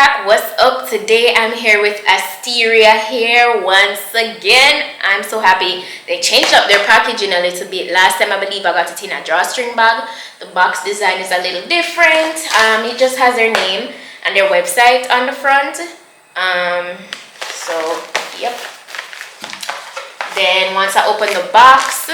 back. What's up? Today I'm here with Asteria Hair once again. I'm so happy they changed up their packaging a little bit. Last time I believe I got it in a drawstring bag. The box design is a little different. It just has their name and their website on the front. So yep. Then once I open the box,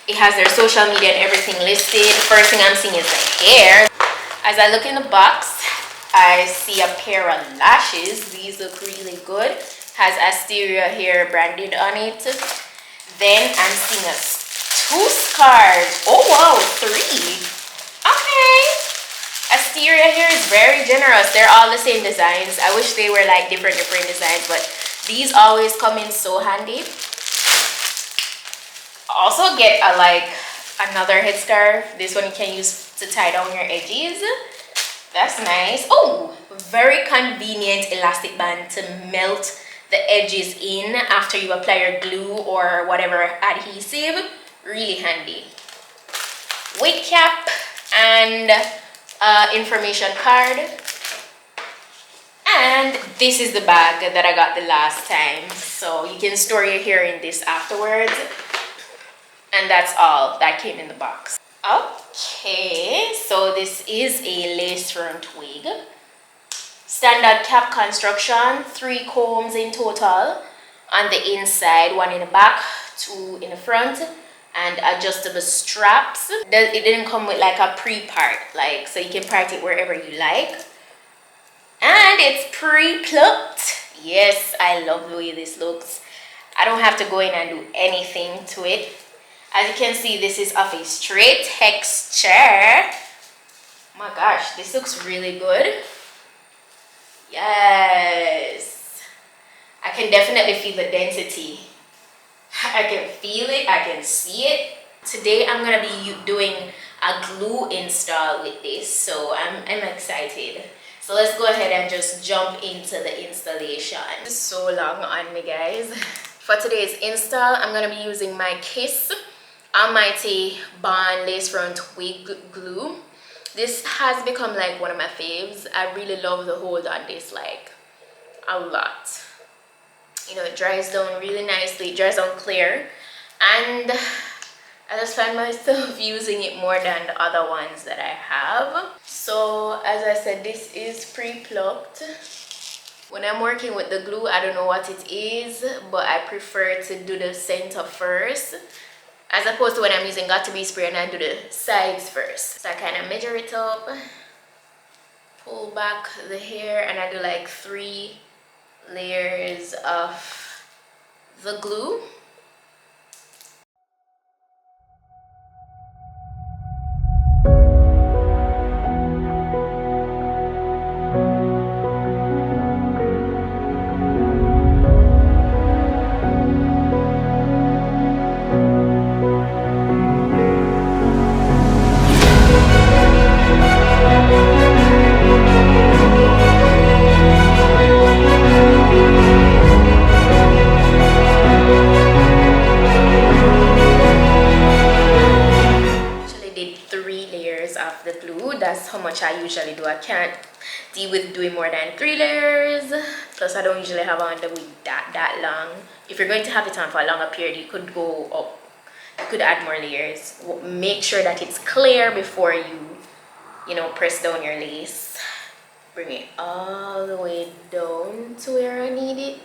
it has their social media and everything listed. First thing I'm seeing is the hair. As I look in the box, I see a pair of lashes. These look really good. Has Asteria Hair branded on it. Then I'm seeing two scarves. Oh wow, 3. Okay. Asteria Hair is very generous. They're all the same designs. I wish they were like different designs, but these always come in so handy. Also get another headscarf. This one you can use to tie down your edges. That's nice. Oh, very convenient elastic band to melt the edges in after you apply your glue or whatever adhesive. Really handy. Wig cap and information card. And this is the bag that I got the last time. So you can store your hair in this afterwards. And that's all that came in the box. Okay, so this is a lace front wig. Standard cap construction, 3 combs in total. On the inside, 1 in the back, 2 in the front, and adjustable straps. It didn't come with like a pre-part, so you can part it wherever you like. And it's pre-plucked. Yes, I love the way this looks. I don't have to go in and do anything to it. As you can see, this is of a straight texture. Oh my gosh, this looks really good. Yes. I can definitely feel the density. I can feel it, I can see it. Today I'm gonna be doing a glue install with this, so I'm excited. So let's go ahead and just jump into the installation. This is so long on me, guys. For today's install, I'm gonna be using my Kiss Almighty Bond Lace Front Wig Glue. This has become like one of my faves. I really love the hold on this a lot. You know, it dries down really nicely. It dries down clear, and I just find myself using it more than the other ones that I have. So as I said, this is pre-plucked. When I'm working with the glue, I don't know what it is, but I prefer to do the center first, as opposed to when I'm using Got To Be spray and I do the sides first. So I kind of measure it up, pull back the hair, and I do like 3 layers of the glue. That's how much I usually do. I can't deal with doing more than 3 layers. Plus, I don't usually have on the wig that long. If you're going to have it on for a longer period, you could go up. You could add more layers. Make sure that it's clear before you know, press down your lace. Bring it all the way down to where I need it.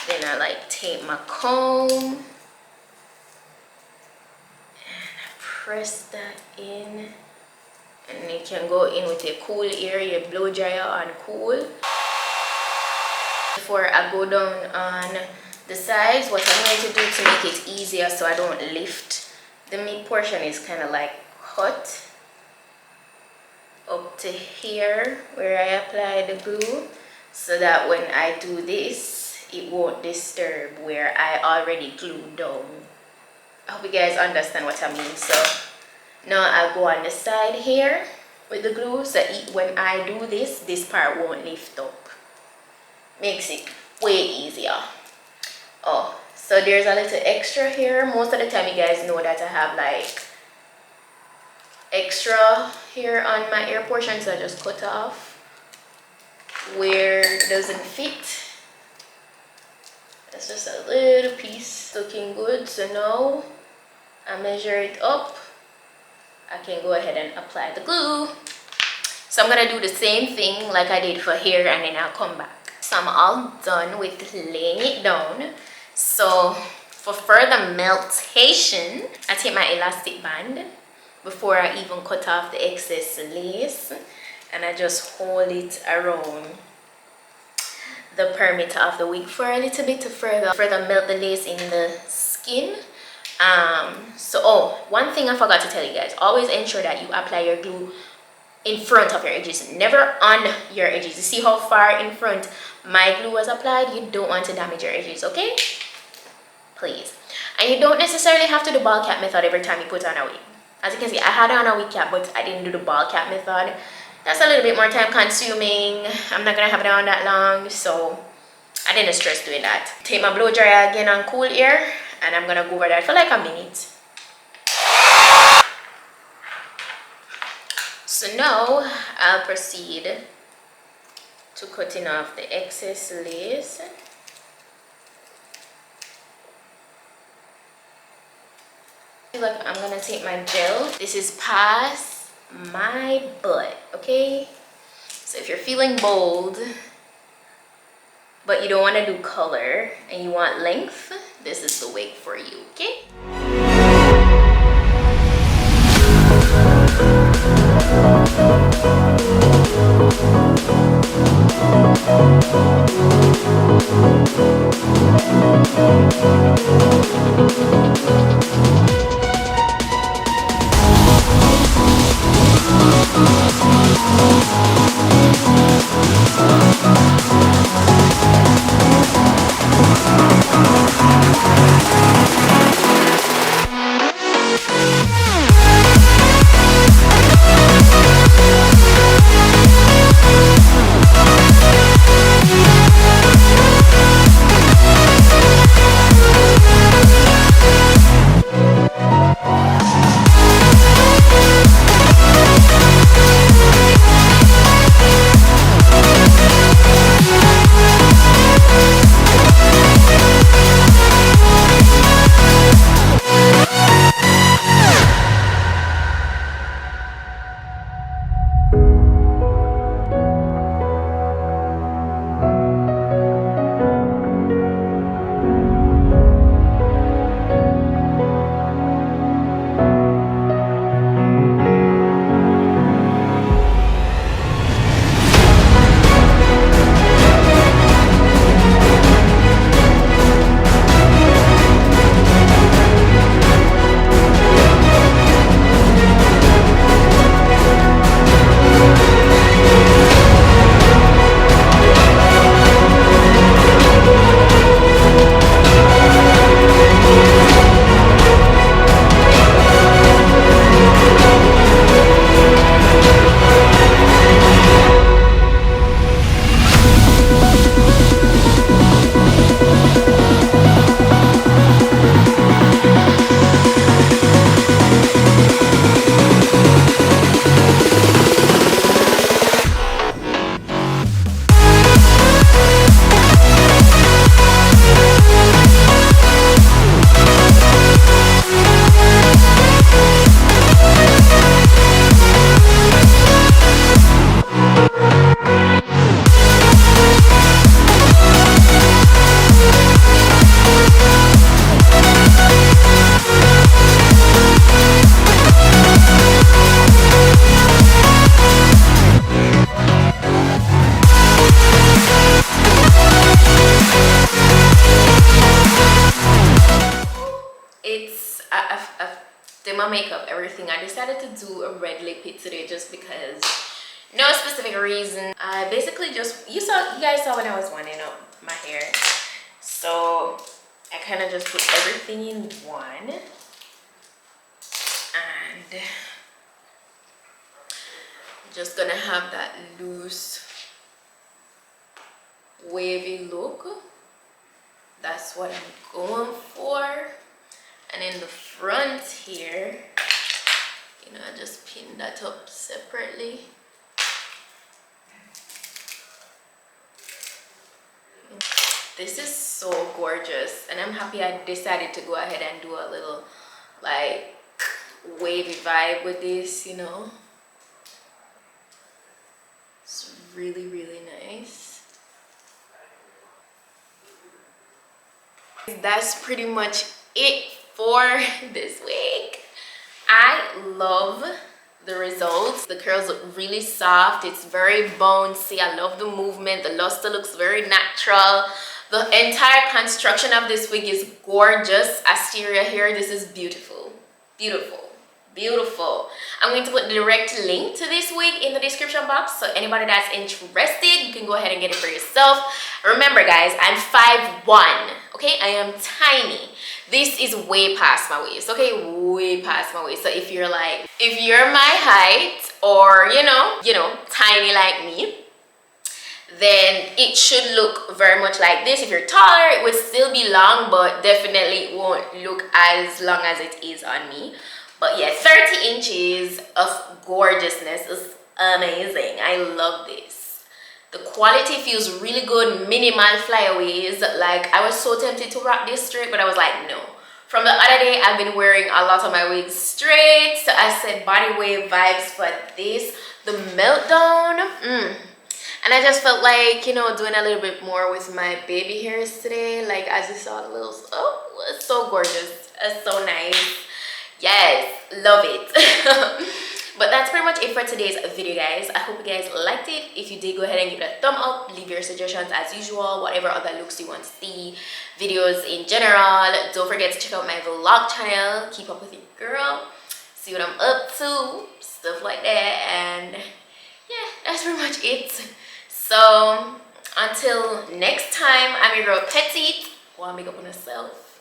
Then I take my comb and I press that in. And you can go in with a cool air, your blow dryer on cool. Before I go down on the sides, what I'm going to do to make it easier so I don't lift the mid portion is kind of cut up to here where I apply the glue, so that when I do this, it won't disturb where I already glued down. I hope you guys understand what I mean. So now I go on the side here with the glue, so when I do this, this part won't lift up. Makes it way easier. Oh, so there's a little extra here. Most of the time you guys know that I have extra here on my ear portion, so I just cut off. where it doesn't fit. That's just a little piece. Looking good. So now I measure it up. I can go ahead and apply the glue. So I'm gonna do the same thing like I did for hair, and then I'll come back. So I'm all done with laying it down. So for further meltation, I take my elastic band before I even cut off the excess lace, and I just hold it around the perimeter of the wig for a little bit to further melt the lace in the skin. One thing I forgot to tell you guys, always ensure that you apply your glue in front of your edges, never on your edges. You see how far in front my glue was applied? You don't want to damage your edges, okay? Please. And you don't necessarily have to do ball cap method every time you put on a wig. As you can see, I had on a wig cap, but I didn't do the ball cap method. That's a little bit more time consuming. I'm not gonna have it on that long, so I didn't stress doing that. Take my blow dryer again on cool air, and I'm gonna go over that for like a minute. So now I'll proceed to cutting off the excess lace. Look, I'm gonna take my gel. This is past my butt, okay? So if you're feeling bold, but you don't want to do color and you want length, this is the wig for you, okay? Did my makeup, everything. I decided to do a red lip it today just because, no specific reason. I basically just, you guys saw when I was winding up my hair, so I kind of just put everything in one, and just gonna have that loose wavy look. That's what I'm going for. And in the front here, you know, I just pin that up separately. This is so gorgeous, and I'm happy I decided to go ahead and do a little like wavy vibe with this, you know. It's really, really nice. That's pretty much it for this wig. I love the results. The curls look really soft. It's very bouncy. I love the movement. The luster looks very natural. The entire construction of this wig is gorgeous. Asteria Hair, this is beautiful. Beautiful. Beautiful. I'm going to put the direct link to this wig in the description box, so anybody that's interested, you can go ahead and get it for yourself. Remember guys, I'm 5'1", okay? I am tiny. This is way past my waist, okay? Way past my waist. So if you're my height, or you know, tiny like me, then it should look very much like this. If you're taller, it would still be long, but definitely won't look as long as it is on me. But yeah, 30 inches of gorgeousness is amazing. I love this. The quality feels really good. Minimal flyaways. Like, I was so tempted to rock this straight, but I was like, no. From the other day, I've been wearing a lot of my wigs straight, so I said body wave vibes for this. The meltdown, and I just felt like, you know, doing a little bit more with my baby hairs today. Like, as you saw, the little, oh, it's so gorgeous. It's so nice. Yes, love it. But that's pretty much it for today's video, guys. I hope you guys liked it. If you did, go ahead and give it a thumb up. Leave your suggestions as usual, whatever other looks you want to see, videos in general. Don't forget to check out my vlog channel. Keep up with your girl, see what I'm up to, stuff like that. And yeah, that's pretty much it. So until next time, I'm your girl Petite. Wanna make up on herself.